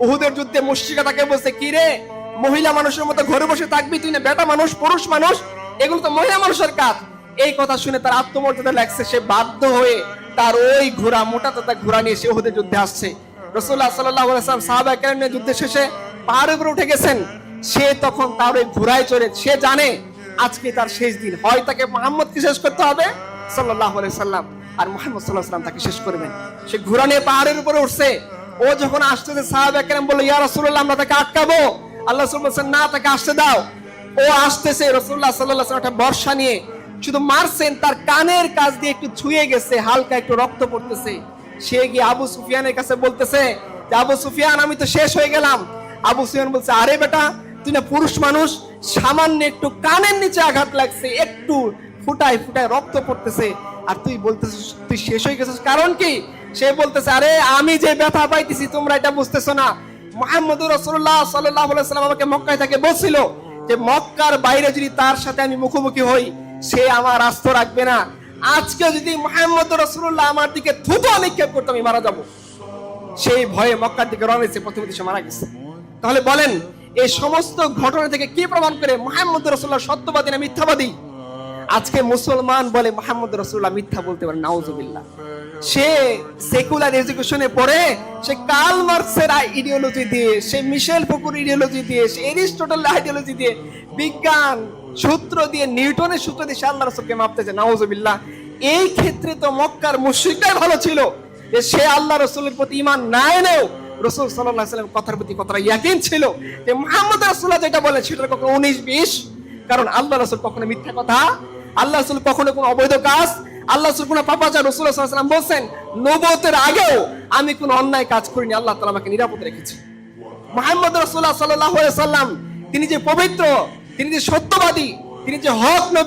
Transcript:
উহুদের যুদ্ধে মুশরিকরা তাকে বলছে, কি রে মহিলা মানুষের মতো ঘরে বসে থাকবি, তুই না বেটা মানুষ, পুরুষ মানুষ, এগুলো তো মহিলা মানুষের কাজ। এই কথা শুনে তার আত্মমর্যাদা লাগছে, সে বাধ্য হয়ে তার ওই ঘোড়া, মোটা তাতা ঘোড়া নিয়ে সে উহুদের যুদ্ধে আসছে। রাসূলুল্লাহ সাল্লাল্লাহু আলাইহি ওয়াসাল্লাম সাহাবা কেরাম নিয়ে যুদ্ধে শেষে পাহাড়ের উপরে উঠে গেছেন। সে তখন তার ওই ঘোড়ায় চড়ে, সে জানে আজকে তার শেষ দিন, হয় তাকে মুহাম্মদকে শেষ করতে হবে সাল্লাল্লাহু আলাইহি সাল্লাম, আর মুহাম্মদ সাল্লাল্লাহু আলাইহি সাল্লাম তাকে শেষ করবেন। সে ঘোড়া নিয়ে পাহাড়ের উপরে উঠছে। ও যখন আসতেছে সাহাবা কেরাম বলল, ইয়া রাসূলুল্লাহ আমরা তাকে আটকাবো। আল্লাহ রাসূল বলেন, না, তাকে আসতে দাও। ও আসতেছে, রাসূলুল্লাহ সাল্লাল্লাহু আলাইহি ওয়াসাল্লাম একটা বর্শা নিয়ে শুধু মারছেন, তার কানের কাছ দিয়ে একটু ছুঁয়ে গেছে, হালকা একটু রক্ত পড়তেছে। সে গিয়ে আবু সুফিয়ানের কাছে বলতেছে যে, আবু সুফিয়ান আমি তো শেষ হয়ে গেলাম। আবু সুফিয়ান বলছে, আরে বেটা তুই না পুরুষ মানুষ, সামান্য একটু কানের নিচে আঘাত লাগছে, একটু ফুটায় ফুটায় রক্ত পড়তেছে, আর তুই বলতেছিস তুই শেষ হয়ে গেছিস, কারণ কি? সে বলতেছে, আরে আমি যে ব্যথা পাইতেছি তোমরা এটা বুঝতেছো না। মুহাম্মদুর রাসূলুল্লাহ সাল্লাল্লাহু আলাইহি ওয়াসাল্লাম আমাকে মক্কায় থেকে বলছিল যে মক্কার বাইরে যদি তার সাথে আমি মুখোমুখি হই, সে আমার আস্ত রাখবে না। আজকে যদি মুহাম্মদুর রাসূলুল্লাহ আমার দিকে থুতু নিক্ষেপ করতে, আমি মারা যাব। সেই ভয়ে মক্কার দিকে রওনা হয়েছে, প্রথমে সে মারা গেছে। তাহলে বলেন এই সমস্ত ঘটনা থেকে কি প্রমাণ করে মুহাম্মদুর রাসূলুল্লাহ সত্যবাদী না মিথ্যাবাদী? আজকে মুসলমান বলে মুহাম্মদুর রাসূলুল্লাহ মিথ্যা বলতে পারে, নাউজুবিল্লাহ। সে সেকুলার এডুকেশনে পড়ে, সে কার্ল মার্কসের আইডিওলজি দিয়ে, সে মিশেল ফুকুর আইডিওলজি দিয়ে, সে এরিস্টটলের আইডিওলজি দিয়ে, বিজ্ঞান সূত্র দিয়ে, নিউটনের সূত্র দিয়ে সে আল্লাহ রাসূলকে মাপতেছে, নাউজুবিল্লাহ। এই ক্ষেত্রে তো মক্কার মুশরিকরাই ভালো ছিল, যে সে আল্লাহ রাসূলের প্রতি ঈমান না এনেও রাসূল সাল্লাল্লাহু আলাইহি ওয়াসাল্লাম কথার প্রতি কতটা ইয়াকিন ছিল যে মুহাম্মদ রাসূলুল্লাহ যেটা বলে সেটা কখনো 19-20। কারণ আল্লাহ রাসূল কখনো মিথ্যা কথা, আল্লাহ রাসূল কখনো কোনো অবৈধ কাজ, আল্লাহ রাসূল কোনো পাপাচার, রাসূলুল্লাহ সাল্লাল্লাহু আলাইহি ওয়াসাল্লাম বলেন নবুয়তের আগেও আমি কোনো অন্যায় কাজ করিনি, আল্লাহ তাআলা আমাকে নিরাপদ রেখেছে। মুহাম্মদ রাসূলুল্লাহ সাল্লাল্লাহু আলাইহি ওয়াসাল্লাম তিনি যে পবিত্র, তিনি যে সত্যবাদী, তিনি যে হক নবী।